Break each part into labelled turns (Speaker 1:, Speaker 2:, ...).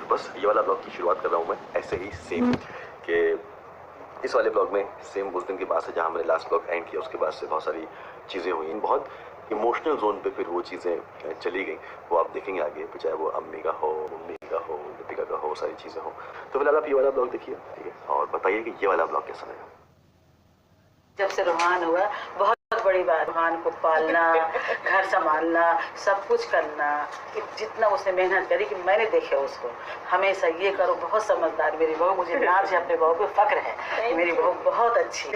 Speaker 1: तो बस ये वाला ब्लॉग की शुरुआत कर रहा हूँ मैं ऐसे ही सेम कि इस वाले ब्लॉग में सेम उस दिन के बाद से जहाँ मैंने लास्ट ब्लॉग एंड किया उसके बाद से बहुत सारी चीज़ें हुई, बहुत इमोशनल जोन पे फिर वो चीज़ें चली गई। वो आप देखेंगे आगे, चाहे वो अम्मी का हो, मम्मी का हो, दीपिका का हो, सारी चीज़ें हो। तो फिलहाल आप ये वाला ब्लॉग देखिए, ठीक है, और बताइए कि ये वाला ब्लॉग कैसा लगा।
Speaker 2: जब से रुहान हुआ बहुत बड़ी बात, रुहान को पालना, घर संभालना, सब कुछ करना, जितना उसने मेहनत करी कि मैंने देखे उसको हमेशा ये करो। बहुत समझदार मेरी बहू, मुझे नाज है अपने बहू पे, फक्र है मेरी बहू बहुत अच्छी।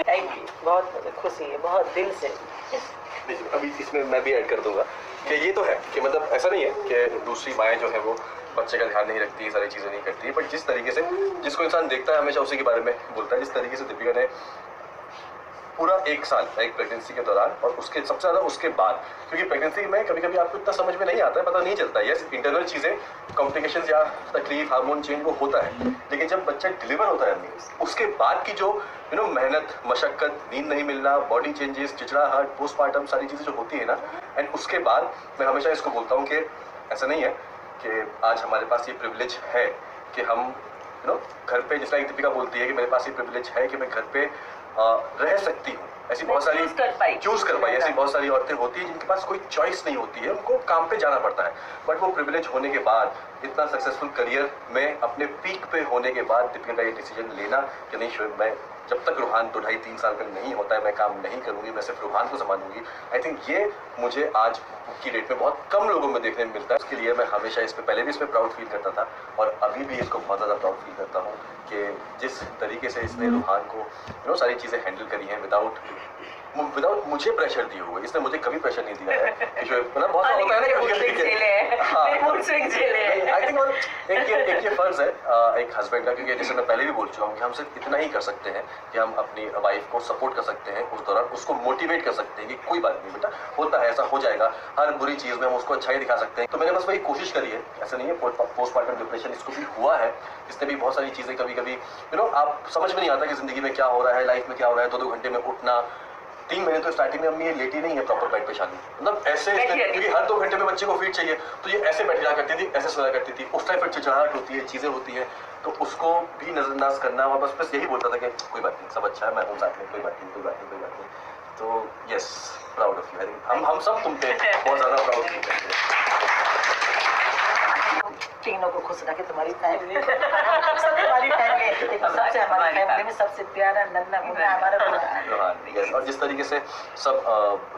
Speaker 2: थैंक यू, बहुत खुशी है, बहुत दिल से।
Speaker 1: अभी इसमें मैं भी ऐड कर दूंगा कि ये तो है कि मतलब ऐसा नहीं है कि दूसरी माएँ जो है वो बच्चे का ध्यान नहीं रखती, सारी चीज़ें नहीं करती, बट जिस तरीके से जिसको इंसान देखता है हमेशा उसी के बारे में बोलता है। जिस तरीके से दीपिका ने पूरा 1 साल एक प्रेगनेंसी के दौरान और उसके सबसे ज़्यादा उसके बाद, क्योंकि प्रेगनेंसी में कभी कभी आपको इतना समझ में नहीं आता है, पता नहीं चलता है, यस इंटरनल चीज़ें, कॉम्प्लिकेशंस या तकलीफ, हार्मोन चेंज वो होता है, लेकिन जब बच्चा डिलीवर होता है उसके बाद की जो मेहनत, मशक्क़त, नींद नहीं मिलना, बॉडी चेंजेस, चिड़चिड़ाहट, पोस्टमार्टम, सारी चीज़ें जो होती है ना, एंड उसके बाद मैं हमेशा इसको बोलता हूँ कि ऐसा नहीं है कि आज हमारे पास ये प्रिविलेज है कि हम घर पे, जिस तरह दीपिका बोलती है कि मेरे पास ये प्रिविलेज है कि मैं घर पे रह सकती हूँ। ऐसी बहुत सारी चूज कर पाई ऐसी बहुत सारी औरतें होती हैं जिनके पास कोई चॉइस नहीं होती है, उनको काम पे जाना पड़ता है, बट वो प्रिविलेज होने के बाद, इतना सक्सेसफुल करियर में अपने पीक पे होने के बाद दीपिका का ये डिसीजन लेना कि नहीं शोएब, मैं जब तक रुहान तो 2.5-3 साल का नहीं होता है मैं काम नहीं करूँगी, मैं सिर्फ रुहान को संभालूंगी। आई थिंक ये मुझे आज की डेट में बहुत कम लोगों में देखने में मिलता है। उसके लिए मैं हमेशा इस पर, पहले भी इस पर प्राउड फील करता था और अभी भी इसको बहुत ज़्यादा प्राउड फील करता हूँ कि जिस तरीके से इसने रुहान को सारी चीज़ें हैंडल करी हैं विदाउट मुझे प्रेशर दिए हुए। इसने मुझे कभी प्रेशर नहीं दिया है कि मतलब बहुत होता है ना आई थिंक। और एक ये फर्ज है एक हस्बैंड का, क्योंकि जैसे मैं पहले भी बोल चुका हूँ कि हम सिर्फ इतना ही कर सकते हैं कि हम अपनी वाइफ को सपोर्ट कर सकते हैं, उस दौरान उसको मोटिवेट कर सकते हैं कि कोई बात नहीं बेटा, होता है, ऐसा हो जाएगा, हर बुरी चीज़ में हम उसको अच्छा ही दिखा सकते हैं। तो मैंने बस वही कोशिश करी है। ऐसा नहीं है, पोस्टमार्टम डिप्रेशन इसको भी हुआ है, इसने भी बहुत सारी चीज़ें कभी कभी आप समझ में नहीं आता कि ज़िंदगी में क्या हो रहा है, लाइफ में क्या हो रहा है। 2-2 घंटे में उठना, 3 महीने तो स्टार्टिंग में अम्मी ये लेटी नहीं है प्रॉपर बेड पे शादी, मतलब ऐसे, क्योंकि हर 2 घंटे में बच्चे को फीड चाहिए, तो ये ऐसे बैठ जाया करती थी, ऐसे सोया करती थी। उस टाइम पर चिड़चिड़ाहट होती है, चीज़ें होती हैं, तो उसको भी नजरअंदाज करना। और बस यही बोलता था कि कोई बात नहीं, सब अच्छा है, मैं हूँ साथ में, कोई बात नहीं, कोई बात नहीं, कोई बात नहीं। तो yes, proud of you. I think हम सब तुम पे बहुत ज़्यादा प्राउड फील करते हैं।
Speaker 2: तीनों को खुश रखे, तुम्हारी फैमिली तुम्हारी फैमिली सबसे, हमारी फैमिली में सबसे प्यारा नन्ना मुन्ना हमारा रुहान।
Speaker 1: यस, और जिस तरीके से सब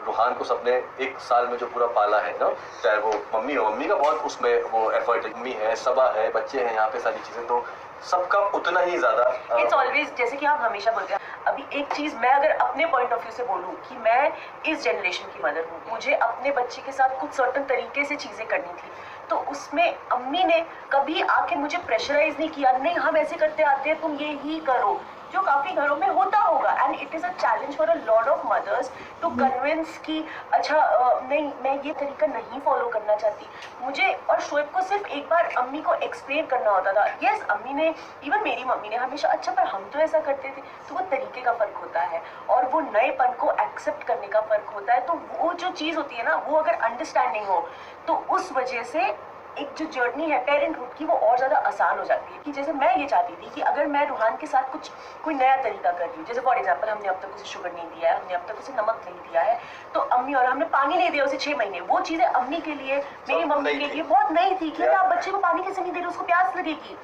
Speaker 1: रुहान को सबने 1 साल में जो पूरा पाला है ना, चाहे वो मम्मी हो, मम्मी का बहुत उसमें वो एफर्ट, मम्मी है, सबा है, बच्चे हैं यहाँ पे, सारी चीज़ें, तो सबका उतना ही ज़्यादा।
Speaker 3: इट्स ऑलवेज, जैसे कि आप हमेशा बोलते हैं, अभी एक चीज़ मैं अगर अपने पॉइंट ऑफ व्यू से बोलूँ कि मैं इस जनरेशन की मदर हूँ, मुझे अपने बच्चे के साथ कुछ सर्टन तरीके से चीज़ें करनी थी, तो उसमें अम्मी ने कभी आके मुझे प्रेशराइज नहीं किया, नहीं हम ऐसे करते आते हैं, तुम ये ही करो, जो काफ़ी घरों में होता होगा। And it is a challenge for a lot of mothers to convince कि अच्छा नहीं, मैं ये तरीका नहीं फॉलो करना चाहती। मुझे और शोएब को सिर्फ एक बार अम्मी को एक्सप्लेन करना होता था। यस, अम्मी ने, इवन मेरी मम्मी ने हमेशा, अच्छा पर हम तो ऐसा करते थे, तो वो तरीके का फ़र्क होता है और वो नएपन को एक्सेप्ट करने का फ़र्क होता है। तो वो जो चीज़ होती है ना, वो अगर अंडरस्टैंडिंग हो तो उस वजह से एक जो जर्नी है पेरेंटहुड की, वो और ज़्यादा आसान हो जाती है। कि जैसे मैं ये चाहती थी कि अगर मैं रुहान के साथ कोई नया तरीका कर रही हूँ, जैसे फॉर एग्जांपल हमने अब तक उसे शुगर नहीं दिया है, हमने अब तक उसे नमक नहीं दिया है, तो अम्मी, और हमने पानी नहीं दिया उसे 6 महीने, वो चीज़ें अम्मी के लिए, मेरी मम्मी के लिए बहुत नई थी कि आप बच्चे को पानी कैसे नहीं दे रहे, उसको प्यास लगेगी।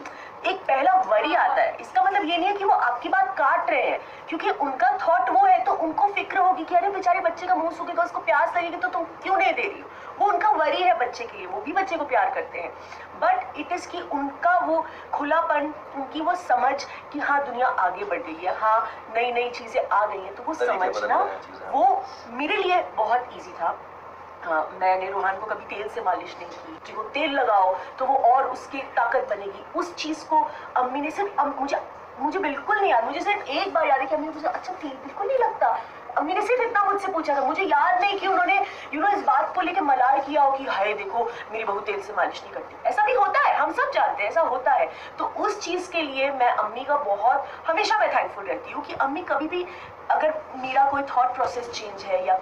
Speaker 3: एक पहला वरी आता है। इसका मतलब ये नहीं है कि वो आपकी बात काट रहे हैं, क्योंकि उनका थॉट वो है, तो उनको फिक्र होगी कि अरे बेचारे बच्चे का मुंह सूखेगा, उसको प्यास लगेगी, तो तुम क्यों नहीं दे रही हो। वो उनका वरी है बच्चे के लिए, वो भी बच्चे को प्यार करते हैं, बट इट इज़ कि उनका वो खुलापन, उनकी वो समझ कि हाँ दुनिया आगे बढ़ रही है, हाँ नई नई चीज़ें आ गई हैं, तो वो समझना वो मेरे लिए बहुत ईजी था। हाँ, मैंने रुहान को कभी तेल से मालिश नहीं की कि वो तेल लगाओ तो वो और उसकी ताकत बनेगी। उस चीज़ को अम्मी ने सिर्फ मुझे बिल्कुल नहीं याद, मुझे सिर्फ एक बार याद है कि अम्मी ने मुझे अच्छा तेल बिल्कुल नहीं लगता, अम्मी ने सिर्फ इतना मुझसे पूछा था। मुझे याद नहीं कि उन्होंने इस बात को लेके मलाल किया हो कि हाय देखो मेरी बहू तेल से मालिश नहीं करती। ऐसा भी होता है, हम सब जानते हैं ऐसा होता है। तो उस चीज़ के लिए मैं अम्मी का बहुत हमेशा मैं थैंकफुल रहती हूँ कि अम्मी कभी भी अगर मेरा कोई थॉट प्रोसेस चेंज है या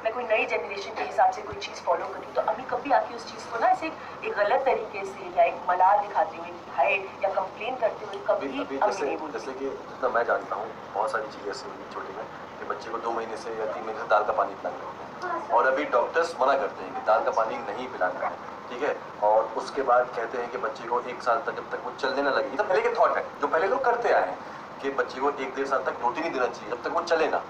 Speaker 3: मैं कोई नई जनरेशन के हिसाब से कोई चीज़ फॉलो करूँ, तो अम्मी कभी आके उस चीज़ को ना ऐसे एक गलत तरीके से या एक मलाल दिखाते हुए हाय या कंप्लेन करते हुए कभी
Speaker 1: अभी
Speaker 3: अम्मी नहीं बोलती।
Speaker 1: जैसे कि जितना मैं जानता हूँ बहुत सारी चीज़ें ऐसी हुई छोटी में कि बच्चे को 2 महीने से या 3 महीने से दाल का पानी पिलाना होता है, और अभी डॉक्टर्स मना करते हैं कि दाल का पानी नहीं पिलाना है, ठीक है। और उसके बाद कहते हैं कि बच्चे को 1 साल तक जब तक वो चलने ना लगे, ये तो पहले के थॉट है जो पहले लोग करते आए हैं कि बच्चे को 1-1.5 साल तक रोटी नहीं देना चाहिए जब तक वो चले ना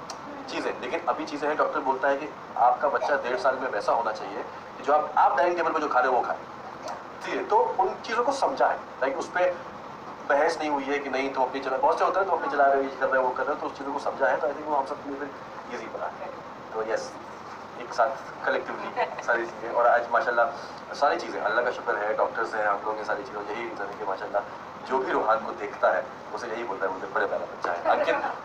Speaker 1: चीज़ें। लेकिन अभी चीज़ें हैं, डॉक्टर बोलता है कि आपका बच्चा 1.5 साल में वैसा होना चाहिए कि जो आप डाइनिंग टेबल पर जो खा रहे हो वो खाए, ठीक है। तो उन चीज़ों को समझा है, लाइक उस पर बहस नहीं हुई है कि नहीं तुम अपनी चला, बहुत से होता है तो अपनी चला रहे हो, ये कर रहे हो वो कर रहे हो, तो उस चीज़ों को समझा है। तो आई थिंक वो हम सब के लिए फिर ईजी बना है। तो यस, एक साथ कलेक्टिवली सारी चीज़ें, और आज माशाल्लाह सारी चीज़ें अल्लाह का शुक्र है, डॉक्टर्स हैं, हम लोग ये सारी चीज़ें, यही रीज़न है कि माशाल्लाह जो भी रूहान को देखता है उसे यही बोलता है मुझे बड़े प्यारा बच्चा है।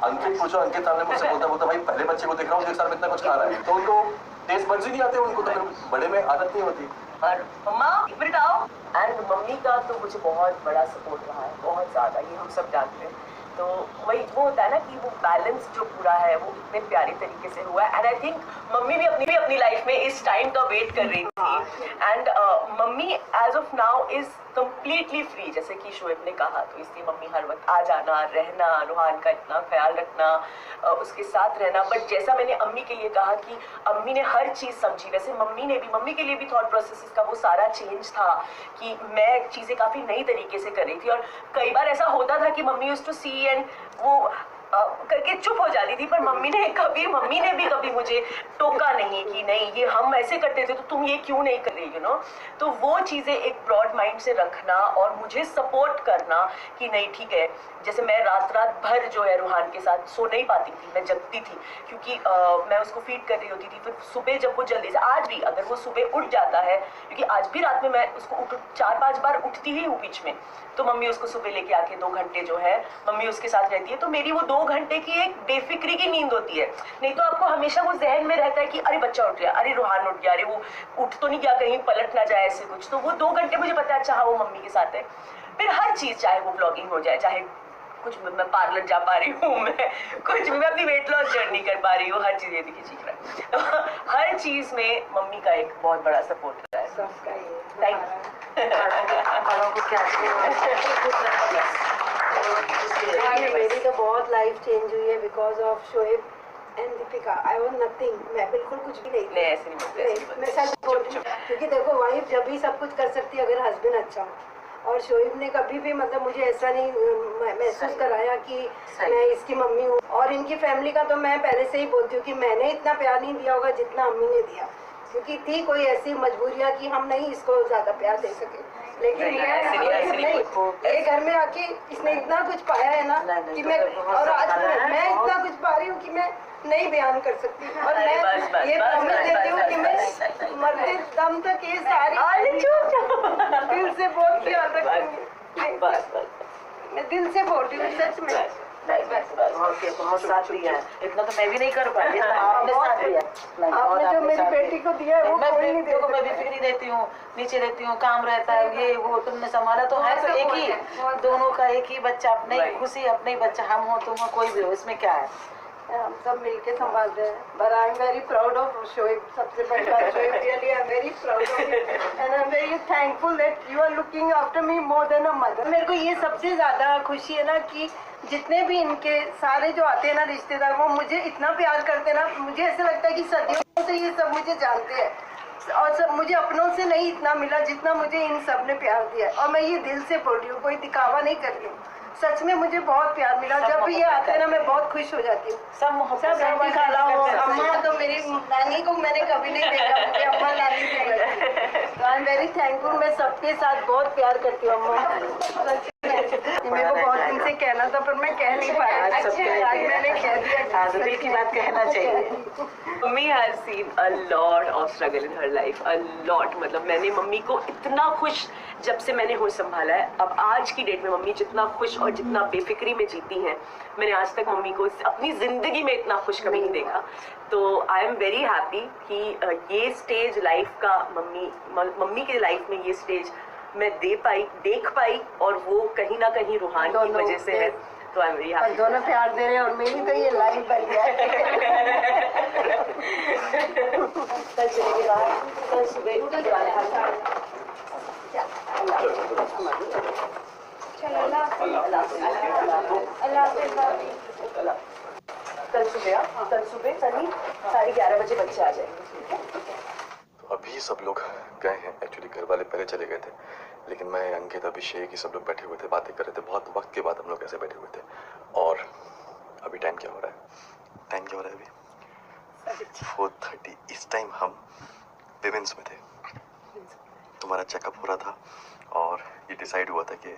Speaker 1: अंकित पूछो, अंकित सामने मुझसे बोलता भाई पहले बच्चे को देख रहा हूँ 1 साल में इतना कुछ खा रहा है, तो उनको टेस्ट बड्स ही नहीं आते उनको, तो फिर बड़े में आदत नहीं होती।
Speaker 3: और मम्मा बताओ, एंड मम्मी का तो मुझे बहुत बड़ा सपोर्ट रहा है, बहुत ज़्यादा, ये हम सब जानते हैं। तो वही वो होता है ना कि वो बैलेंस जो पूरा है वो इतने प्यारे तरीके से हुआ है। एंड आई थिंक मम्मी भी अपनी लाइफ में इस टाइम का वेट कर रही थी, and mummy as of now is completely free, जैसे कि शोएब ने कहा, तो इसलिए मम्मी हर वक्त आ जाना, रहना, रूहान का इतना ख्याल रखना, उसके साथ रहना। बट जैसा मैंने अम्मी के लिए कहा कि अम्मी ने हर चीज़ समझी, वैसे मम्मी के लिए भी थॉट प्रोसेस का वो सारा चेंज था कि मैं चीज़ें काफ़ी नई तरीके से कर रही थी। और कई बार ऐसा होता था कि mummy used to see and वो करके चुप हो जाती थी, पर मम्मी ने भी कभी मुझे टोका नहीं कि नहीं ये हम ऐसे करते थे तो तुम ये क्यों नहीं कर रही, यू नो। तो वो चीज़ें एक ब्रॉड माइंड से रखना और मुझे सपोर्ट करना कि नहीं ठीक है। जैसे मैं रात भर जो है रूहान के साथ सो नहीं पाती थी, मैं जगती थी क्योंकि मैं उसको फीड कर रही होती थी। फिर सुबह जब वो जल्दी से, आज भी अगर वो सुबह उठ जाता है, क्योंकि आज भी रात में मैं उसको 4-5 बार उठती ही हूँ बीच में, तो मम्मी उसको सुबह लेके आके 2 घंटे जो है मम्मी उसके साथ रहती है, तो मेरी वो 2 घंटे की एक बेफिक्री की नींद होती है। नहीं तो आपको हमेशा वो जहन में रहता है कि अरे बच्चा उठ गया, अरे रूहान उठ गया, अरे वो उठ तो नहीं गया, कहीं पलट ना जाए, ऐसे कुछ। तो वो 2 घंटे मुझे पता है अच्छा हाँ वो मम्मी के साथ है। फिर हर चीज़, चाहे वो ब्लॉगिंग हो जाए, चाहे कुछ मैं पार्लर जा पा रही हूँ, मैं अपनी वेट लॉस जर्नी कर पा रही हूँ, हर चीज़ ये देखिए सीख रहा है। तो हर चीज़ में मम्मी का एक बहुत बड़ा सपोर्ट रहा है।
Speaker 2: सबका ये
Speaker 3: थैंक
Speaker 2: बड़ों को क्या
Speaker 4: मेरी तो बहुत लाइफ चेंज हुई है because of Shoaib and Deepika. I was nothing, मैं बिल्कुल कुछ भी नहीं थी।
Speaker 3: नहीं ऐसे नहीं बोलते,
Speaker 4: मैं सच बोल रही हूँ, क्योंकि देखो वाइफ जब भी सब कुछ कर सकती है अगर हस्बैंड अच्छा हो। और शोएब ने कभी भी मतलब मुझे ऐसा नहीं महसूस कराया कि मैं इसकी मम्मी हूँ। और इनकी फैमिली का तो मैं पहले से ही बोलती हूँ कि मैंने इतना प्यार नहीं दिया होगा जितना अम्मी ने दिया, क्योंकि थी कोई ऐसी मजबूरियाँ कि हम नहीं इसको ज़्यादा प्यार दे सके। लेकिन ये घर में आके इसने इतना कुछ पाया है ना कि मैं, और आज मैं इतना कुछ पा रही हूँ कि मैं नहीं बयान कर सकती। और मैं ये प्रॉमिस देती हूँ कि मैं मरते दम तक ये सारी दिल से बहुत ख्याल रखूंगी। मैं दिल से बोल रही हूँ, सच में।
Speaker 2: बहुत साथ दिया है, इतना तो मैं भी नहीं कर पाई, आपने साथ दिया।
Speaker 4: आपने जो मेरी बेटी को दिया है वो कोई नहीं
Speaker 2: देखो मैं भी फ्री रहती हूँ, नीचे रहती हूँ, काम रहता है, ये वो तुमने संभाला तो है, तो एक ही दोनों का एक ही बच्चा, अपने ही खुशी, अपने ही बच्चा, हम हो तुम हो कोई भी हो, इसमें क्या है,
Speaker 4: हम सब मिलके संभालते हैं। But I am very proud of Shoaib, सबसे पहले Shoaib, really I am very proud of you and I am very thankful that you are looking after me more than a mother. मेरे को ये सबसे ज़्यादा खुशी है ना कि जितने भी इनके सारे जो आते हैं ना रिश्तेदार, वो मुझे इतना प्यार करते हैं ना, मुझे ऐसा लगता है कि सदियों से ये सब मुझे जानते हैं और सब मुझे अपनों से नहीं इतना मिला जितना मुझे इन सब ने प्यार दिया है। और मैं ये दिल से बोल रही हूँ, कोई दिखावा नहीं कर रही हूँ, सच में मुझे बहुत प्यार मिला। जब भी ये आते हैं ना मैं बहुत खुश हो जाती हूँ।
Speaker 2: सब
Speaker 4: सब खाला हो, अम्मा तो मेरी नानी को मैंने कभी नहीं देखा, मुझे अम्मा नानी से लगती है। तो आई एम वेरी थैंकफुल, मैं सबके साथ बहुत प्यार करती हूँ अम्मा। मेरे को बहुत दिन से कहना था पर मैं कह नहीं पाया, आज मैंने कह दिया।
Speaker 2: दिल की बात कहना चाहिए।
Speaker 3: Mummy has seen a lot of struggle in her life, a lot. मतलब मैंने मम्मी को इतना खुश जब से मैंने होश संभाला है, अब आज की डेट में मम्मी जितना खुश और जितना बेफिक्री में जीती हैं, मैंने आज तक मम्मी को अपनी ज़िंदगी में इतना खुश कभी नहीं देखा। तो आई एम वेरी हैप्पी कि ये स्टेज लाइफ का मम्मी के लाइफ में ये स्टेज मैं देख पाई, और वो कहीं ना कहीं रूहान की वजह से है। तो आई एम वेरी
Speaker 4: पर
Speaker 3: हैप्पी।
Speaker 4: दोनों प्यार दे रहे हैं और मेरी तो ये लाइन बन गया है।
Speaker 3: कल चलेंगे बाहर, कल सुबह
Speaker 4: चलो अल्लाह
Speaker 3: कल सुबह सनी 11:30 बजे बच्चे आ जाएंगे।
Speaker 1: तो अभी सब लोग गए हैं, एक्चुअली घर वाले पहले चले गए थे, लेकिन मैं, अंकित, अभिषेक ये सब लोग बैठे हुए थे, बातें कर रहे थे। बहुत वक्त के बाद हम लोग ऐसे बैठे हुए थे। और अभी टाइम क्या हो रहा है? टाइम क्या हो रहा है अभी? 4:30। इस टाइम हम विमेंस में थे, तुम्हारा चेकअप हो रहा था और ये डिसाइड हुआ था कि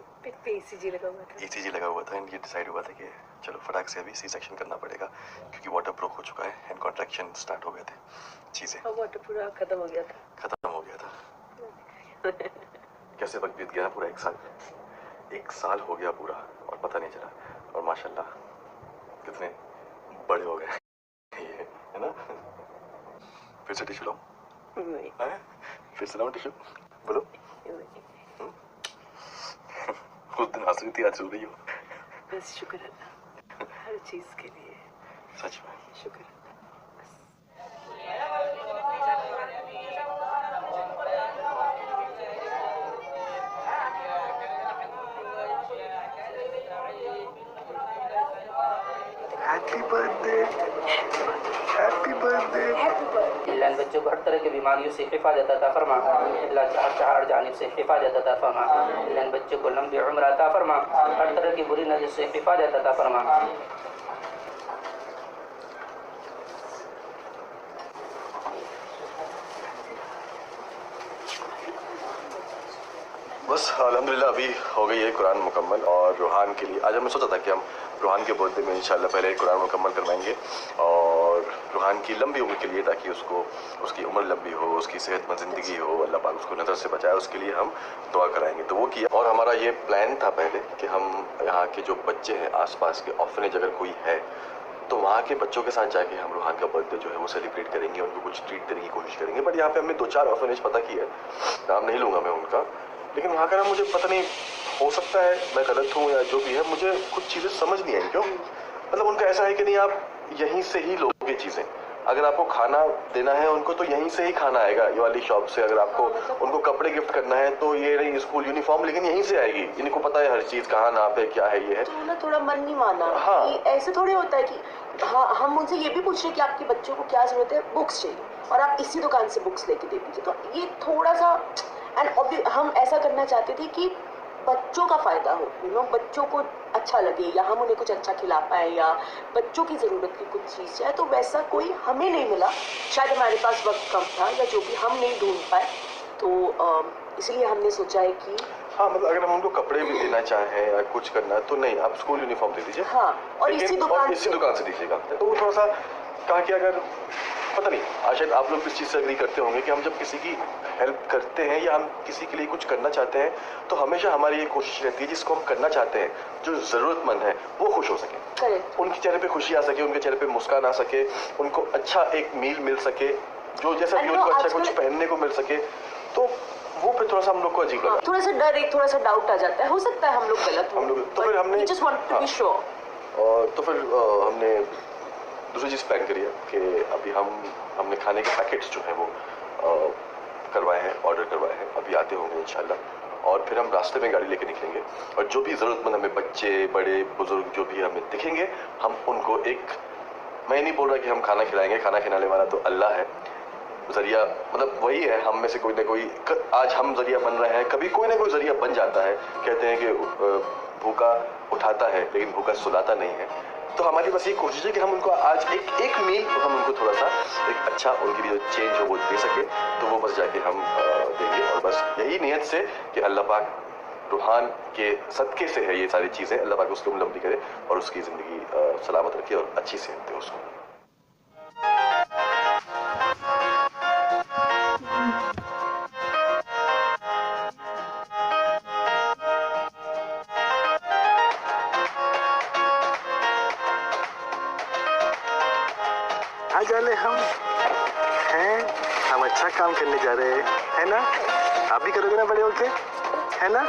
Speaker 3: ECG लगा हुआ था।
Speaker 1: ECG लगा हुआ था एंड ये डिसाइड हुआ था कि चलो फटाक से अभी सी सेक्शन करना पड़ेगा, क्योंकि वाटर ब्रोक हो चुका है एंड कॉन्ट्रैक्शन स्टार्ट हो गए थे, चीज़ें
Speaker 3: वाटर पूरा खत्म हो गया था।
Speaker 1: खत्म हो गया था। कैसे वक्त बीत गया ना, पूरा 1 साल हो गया पूरा और पता नहीं चला। और माशाल्लाह कितने बड़े हो गए ये, है ना? फिर से टिश्यू लाऊं?
Speaker 3: नहीं,
Speaker 1: हैं? फिर से लाऊं टिश्यू? बोलो। उस दिन हंस रही थी, आज रो रही हो।
Speaker 3: बस शुक्र अल्लाह हर चीज के लिए,
Speaker 1: सच में
Speaker 3: शुक्र।
Speaker 1: Happy birthday, happy birthday.
Speaker 5: Allah बच्चों को हर तरह की बीमारियों से हिफाजत अता फरमा, अल्लाह हर जानिब से हिफाजत अता फरमा, अल्लाह बच्चों को लंबी उम्र अता फरमा, हर तरह की बुरी नजर से हिफाजत अता फरमा।
Speaker 1: बस अल्हम्दुलिल्लाह अभी हो गई है कुरान मुकम्मल। और रूहान के लिए आज हमने सोचा था कि हम रूहान के बर्थडे में इंशाल्लाह पहले कुरान मुकम्मल करवाएंगे और रूहान की लंबी उम्र के लिए, ताकि उसको, उसकी उम्र लंबी हो, उसकी सेहतमंद ज़िंदगी हो, अल्लाह पाक उसको नज़र से बचाए, उसके लिए हम दुआ कराएंगे। तो वो किया। और हमारा ये प्लान था पहले कि हम यहाँ के जो बच्चे हैं आसपास के ऑर्फनेज अगर कोई है तो वहाँ के बच्चों के साथ जाके हम रूहान का बर्थडे जो है वो सेलिब्रेट करेंगे, उनको कुछ ट्रीट करने की कोशिश करेंगे। बट यहाँ पे हमने 2-4 ऑर्फनेज पता किया है, नाम नहीं लूँगा मैं उनका, लेकिन वहाँ का ना मुझे पता नहीं, हो सकता है मैं गलत हूँ या जो भी है, मुझे कुछ चीज़ें समझ नहीं आई। क्यों? मतलब उनका ऐसा है कि नहीं आप यहीं से ही लोगे चीज़ें, अगर आपको खाना देना है उनको तो यहीं से ही खाना आएगा, ये वाली शॉप से। अगर आपको उनको कपड़े गिफ्ट करना है तो ये नहीं स्कूल यूनिफॉर्म, लेकिन यहीं से आएगी। इनको पता है हर चीज़ कहाँ नाप है, क्या है, ये है।
Speaker 3: तो ना थोड़ा मन नहीं माना।
Speaker 1: हाँ।
Speaker 3: कि ऐसे थोड़े होता है कि हाँ हम उनसे ये भी पूछ रहे हैं कि आपके बच्चों को क्या जरूरत है, बुक्स चाहिए और आप इसी दुकान से बुक्स लेके दे दीजिए। तो ये थोड़ा सा, एंड हम ऐसा करना चाहते थे कि बच्चों का फ़ायदा हो, बच्चों को अच्छा लगे, या हम उन्हें कुछ अच्छा खिला पाए, या बच्चों की ज़रूरत की कुछ चीज़ है। तो वैसा कोई हमें नहीं मिला, शायद हमारे पास वक्त कम था या जो भी हम नहीं ढूंढ पाए। तो इसलिए हमने सोचा है कि
Speaker 1: हाँ, मतलब अगर हम उनको कपड़े भी देना चाहें या कुछ करना है तो नहीं, आप स्कूल यूनिफॉर्म दे दीजिए।
Speaker 3: हाँ, और
Speaker 1: लेकिन-
Speaker 3: इसी दुकान
Speaker 1: से दीजिएगा। तो वो थोड़ा सा कहा कि अगर पता नहीं, शायद आप लोग इस चीज़ से एग्री करते होंगे कि हम जब किसी की हेल्प करते हैं या हम किसी के लिए कुछ करना चाहते हैं तो हमेशा हमारी ये कोशिश रहती है जिसको हम करना चाहते हैं, जो ज़रूरतमंद है, वो खुश हो सके,
Speaker 3: करेक्ट,
Speaker 1: उनके चेहरे पे खुशी आ सके, उनके चेहरे पे मुस्कान आ सके, उनको अच्छा एक मील मिल सके, जो जैसा भी उनको अच्छा कुछ पहनने को मिल सके। तो वो फिर थोड़ा सा हम लोग को अजीब लगा,
Speaker 3: थोड़ा सा डर, एक थोड़ा सा डाउट आ जाता है, हो सकता है हम लोग गलत हो,
Speaker 1: हम लोग। तो फिर हमने
Speaker 3: just want to be sure।
Speaker 1: और तो फिर हमने दूसरी चीज़ प्लान करी है कि अभी हमने खाने के पैकेट्स जो हैं वो करवाए हैं, ऑर्डर करवाए हैं, अभी आते होंगे इंशाल्लाह। और फिर हम रास्ते में गाड़ी लेके निकलेंगे और जो भी ज़रूरतमंद हमें बच्चे, बड़े, बुजुर्ग जो भी हमें दिखेंगे, हम उनको एक, मैं नहीं बोल रहा कि हम खाना खिलाएंगे, खाना खिलाने वाला तो अल्लाह है, जरिया मतलब वही है, हम में से कोई ना कोई, आज हम जरिया बन रहे हैं, कभी कोई ना कोई जरिया बन जाता है। कहते हैं कि भूखा उठाता है लेकिन भूखा सुलाता नहीं है। तो हमारी बस ये कोशिश है कि हम उनको आज एक मील हम उनको थोड़ा सा एक अच्छा, उनके लिए चेंज हो वो दे सके, तो वो बस जाके हम देंगे। और बस यही नियत से कि अल्लाह पाक रूहान के सदके से है ये सारी चीज़ें, अल्लाह पाक उसकी उम्र लंबी करे और उसकी ज़िंदगी सलामत रखे और अच्छी सेहत दे उसको। आज वाले हम हैं, हम अच्छा काम करने जा रहे हैं, है ना? आप भी करोगे ना बड़े होके, है ना?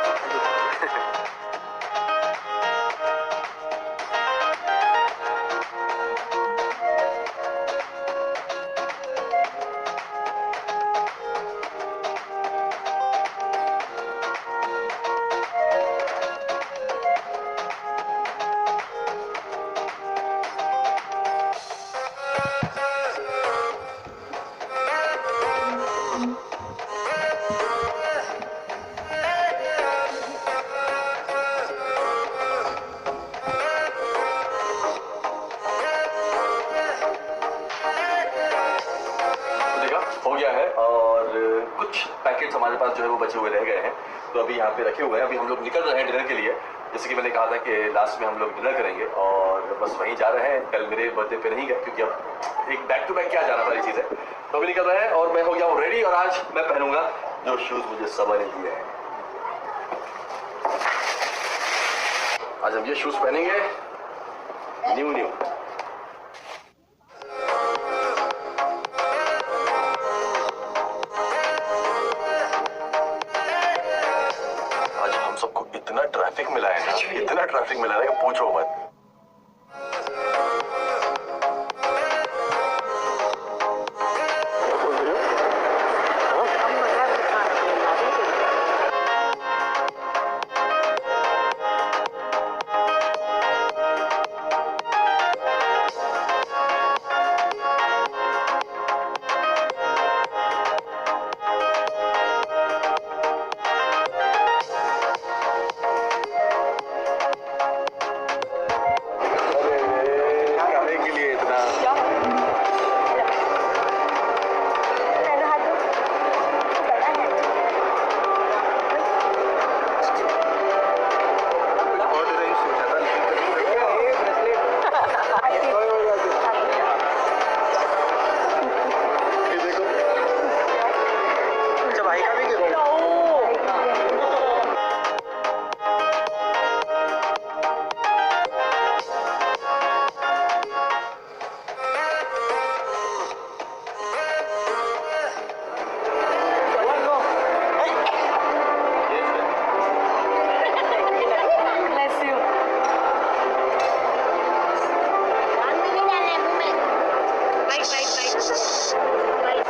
Speaker 1: हो गया है और कुछ पैकेट्स हमारे पास जो है वो बचे हुए रह गए हैं, तो अभी यहाँ पे रखे हुए हैं। अभी हम लोग निकल रहे हैं डिनर के लिए, जैसे कि मैंने कहा था कि लास्ट में हम लोग डिनर करेंगे और बस वहीं जा रहे हैं। कल मेरे बर्थडे पे नहीं गए क्योंकि अब एक बैक टू बैक क्या जाना वाली चीज़ है, तो अभी निकल रहे हैं और मैं हो गया हूँ रेडी। और आज मैं पहनूंगा जो शूज़ मुझे समझ नहीं दिए हैं। आज हम ये शूज़ पहनेंगे न्यू। आज हम सबको इतना ट्रैफिक मिला है ना, इतना ट्रैफिक मिला है कि पूछो मत।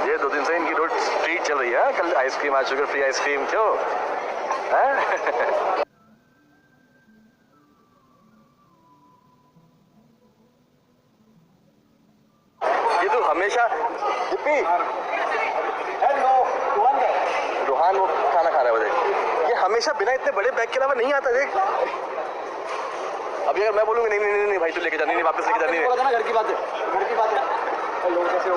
Speaker 1: ये 2 दिन से इनकी रोड फ्री चल रही है। कल आइसक्रीम, आज शुगर फ्री आइसक्रीम, क्यों? ये तो हमेशा रूहान वो खाना खा रहा है मुझे, ये हमेशा बिना इतने बड़े बैग के अलावा नहीं आता। देख अभी अगर मैं बोलूँगा नहीं भाई तू लेके जा, नहीं वापस लेके जा, नहीं
Speaker 6: घर की बात है, लोग कैसे हो?